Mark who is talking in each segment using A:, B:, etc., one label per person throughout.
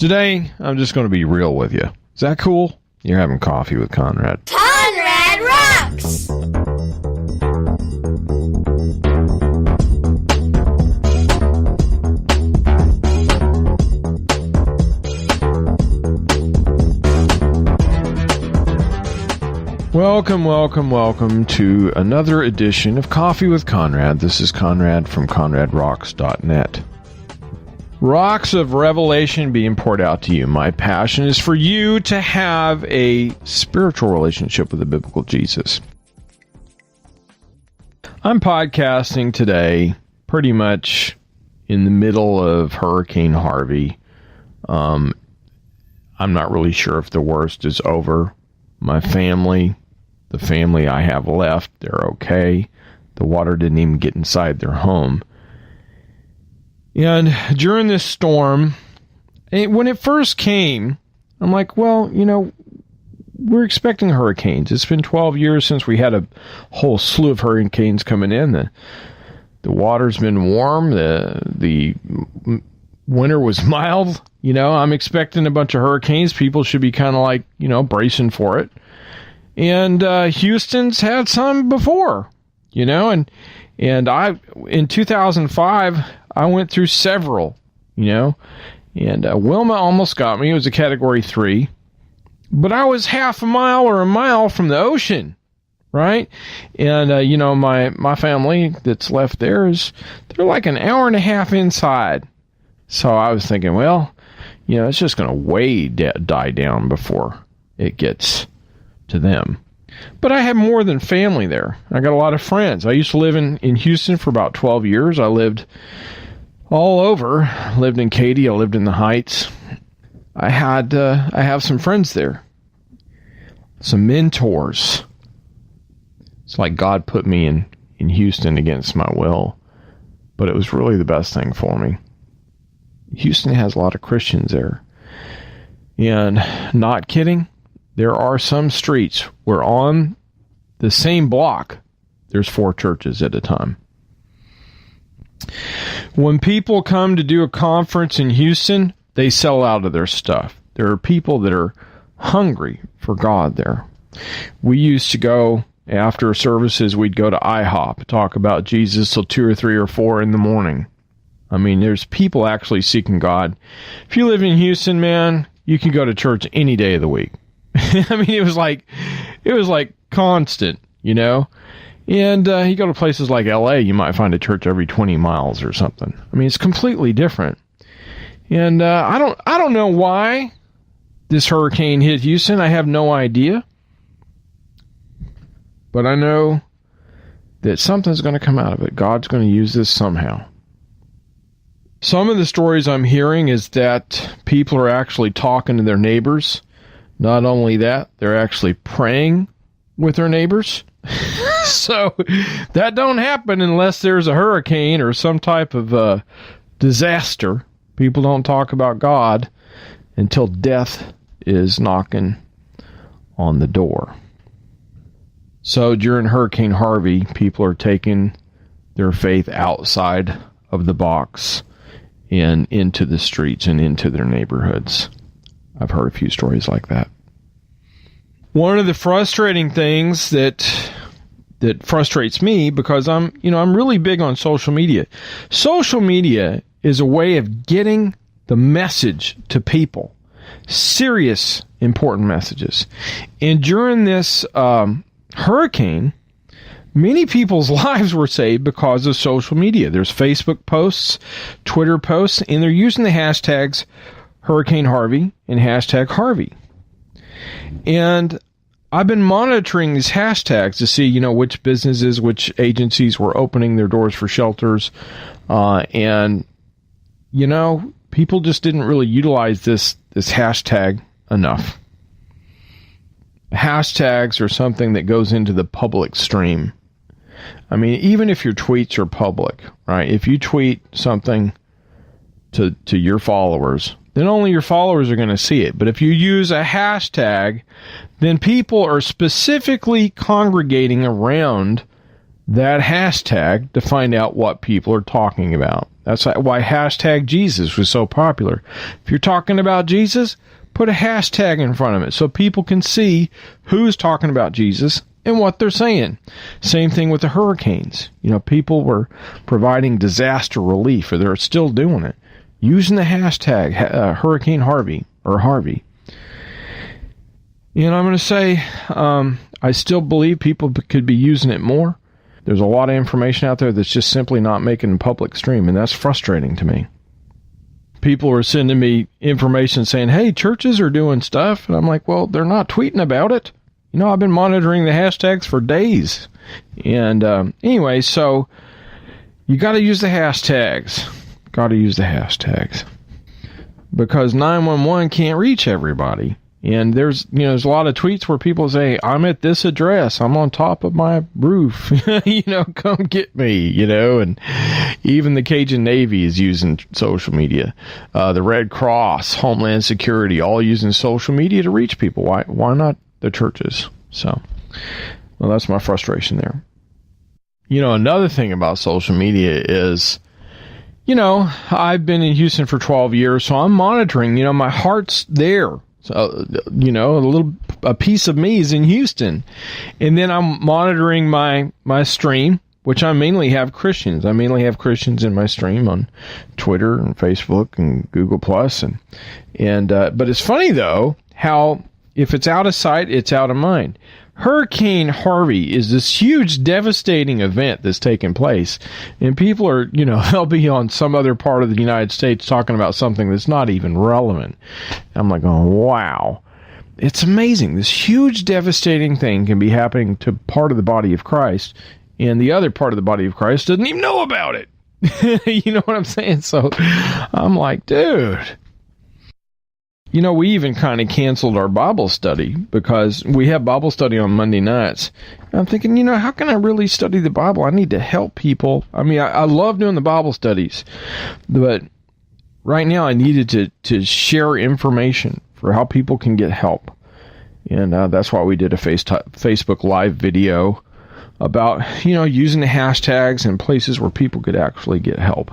A: Today, I'm just going to be real with you. Is that cool? You're having coffee with Conrad.
B: Conrad rocks!
A: Welcome to another edition of Coffee with Conrad. This is Conrad from ConradRocks.net. Rocks of revelation being poured out to you. My passion is for you to have a spiritual relationship with the biblical Jesus. I'm podcasting today pretty much in the middle of Hurricane Harvey. I'm not really sure if the worst is over. My family, the family I have left, they're okay. The water didn't even get inside their home. And during this storm, when it first came, I'm like, well, you know, we're expecting hurricanes. It's been 12 years since we had a whole slew of hurricanes coming in. The water's been warm. The winter was mild. You know, I'm expecting a bunch of hurricanes. People should be kind of like, you know, bracing for it. And Houston's had some before, you know, and in 2005, I went through several, you know, and Wilma almost got me. It was a Category 3, but I was half a mile or a mile from the ocean, right? And, you know, my family that's left there they're like an hour and a half inside. So I was thinking, well, you know, it's just going to die down before it gets to them. But I have more than family there. I got a lot of friends. I used to live in Houston for about 12 years. I lived all over. I lived in Katy. I lived in the Heights. I have some friends there. Some mentors. It's like God put me in Houston against my will. But it was really the best thing for me. Houston has a lot of Christians there. And not kidding, there are some streets where on the same block, there's 4 churches at a time. When people come to do a conference in Houston, they sell out of their stuff. There are people that are hungry for God there. We used to go, after services, we'd go to IHOP, talk about Jesus till 2 or 3 or 4 in the morning. I mean, there's people actually seeking God. If you live in Houston, man, you can go to church any day of the week. I mean, it was like constant, you know? And you go to places like LA, you might find a church every 20 miles or something. I mean, it's completely different. And I don't know why this hurricane hit Houston. I have no idea. But I know that something's going to come out of it. God's going to use this somehow. Some of the stories I'm hearing is that people are actually talking to their neighbors. Not only that, they're actually praying with their neighbors. So that don't happen unless there's a hurricane or some type of disaster. People don't talk about God until death is knocking on the door. So during Hurricane Harvey, people are taking their faith outside of the box and into the streets and into their neighborhoods. I've heard a few stories like that. One of the frustrating things that frustrates me, because I'm really big on social media. Social media is a way of getting the message to people. Serious, important messages. And during this hurricane, many people's lives were saved because of social media. There's Facebook posts, Twitter posts, and they're using the hashtags Hurricane Harvey and hashtag Harvey. And I've been monitoring these hashtags to see, you know, which businesses, which agencies were opening their doors for shelters. And, you know, people just didn't really utilize this hashtag enough. Hashtags are something that goes into the public stream. I mean, even if your tweets are public, right? If you tweet something to your followers, then only your followers are going to see it. But if you use a hashtag, then people are specifically congregating around that hashtag to find out what people are talking about. That's why hashtag Jesus was so popular. If you're talking about Jesus, put a hashtag in front of it so people can see who's talking about Jesus and what they're saying. Same thing with the hurricanes. People were providing disaster relief, or they're still doing it, using the hashtag Hurricane Harvey or Harvey. I'm going to say I still believe people could be using it more. There's a lot of information out there that's just simply not making public stream, and that's frustrating to me. People are sending me information saying, hey, churches are doing stuff. And I'm like, well, they're not tweeting about it. I've been monitoring the hashtags for days. And anyway, so you got to use the hashtags. Because 911 can't reach everybody. And there's a lot of tweets where people say, I'm at this address. I'm on top of my roof. Come get me, And even the Cajun Navy is using social media. The Red Cross, Homeland Security, all using social media to reach people. Why not the churches? So, well, that's my frustration there. Another thing about social media is, I've been in Houston for 12 years, so I'm monitoring, my heart's there. So, a piece of me is in Houston. And then I'm monitoring my stream, which I mainly have Christians. I mainly have Christians in my stream on Twitter and Facebook and Google Plus. But it's funny, though, how if it's out of sight, it's out of mind. Hurricane Harvey is this huge, devastating event that's taking place. And people are, they'll be on some other part of the United States talking about something that's not even relevant. I'm like, oh, wow. It's amazing. This huge, devastating thing can be happening to part of the body of Christ, and the other part of the body of Christ doesn't even know about it. You know what I'm saying? So I'm like, dude. We even kind of canceled our Bible study because we have Bible study on Monday nights. And I'm thinking, how can I really study the Bible? I need to help people. I mean, I love doing the Bible studies, but right now I needed to share information for how people can get help. And that's why we did a Facebook Live video about, using the hashtags and places where people could actually get help.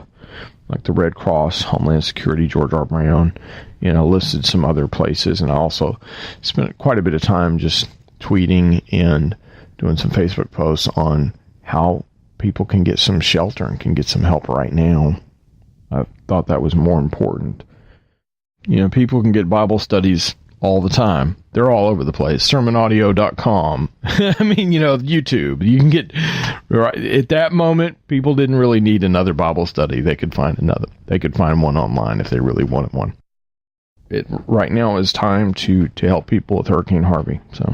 A: Like the Red Cross, Homeland Security, George R. Brown, listed some other places. And I also spent quite a bit of time just tweeting and doing some Facebook posts on how people can get some shelter and can get some help right now. I thought that was more important. People can get Bible studies all the time. They're all over the place. Sermonaudio.com. I mean, YouTube. You can get, right at that moment, people didn't really need another Bible study. They could find another. They could find one online if they really wanted one. Right now is time to help people with Hurricane Harvey. So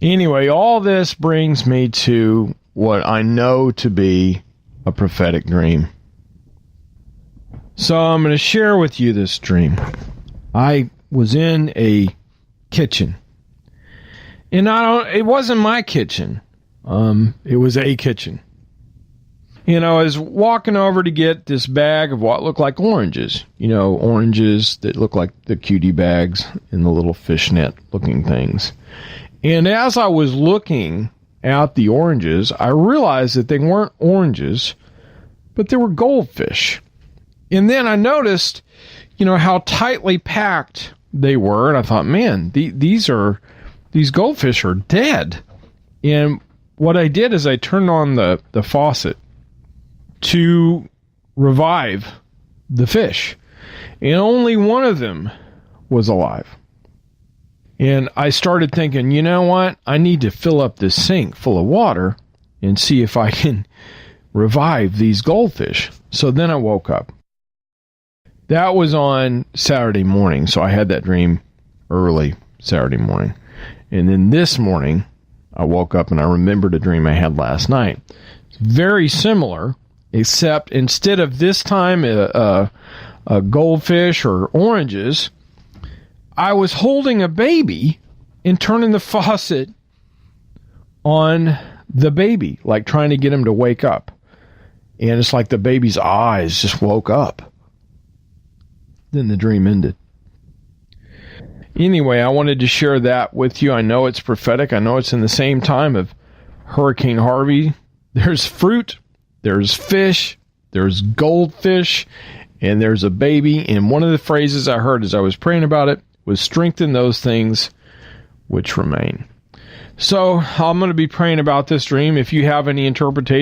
A: anyway, all this brings me to what I know to be a prophetic dream. So I'm going to share with you this dream. I was in a kitchen. And it wasn't my kitchen. It was a kitchen. I was walking over to get this bag of what looked like oranges. Oranges that look like the cutie bags and the little fishnet looking things. And as I was looking at the oranges, I realized that they weren't oranges, but they were goldfish. And then I noticed, how tightly packed they were. And I thought, man, these goldfish are dead. And what I did is I turned on the faucet to revive the fish. And only one of them was alive. And I started thinking, you know what? I need to fill up this sink full of water and see if I can revive these goldfish. So then I woke up. That was on Saturday morning, so I had that dream early Saturday morning. And then this morning, I woke up and I remembered a dream I had last night. It's very similar, except instead of this time a goldfish or oranges, I was holding a baby and turning the faucet on the baby, like trying to get him to wake up. And it's like the baby's eyes just woke up. Then the dream ended. Anyway, I wanted to share that with you. I know it's prophetic. I know it's in the same time of Hurricane Harvey. There's fruit. There's fish. there's goldfish, and there's a baby. And one of the phrases I heard as I was praying about it was strengthen those things which remain. So I'm going to be praying about this dream. If you have any interpretation,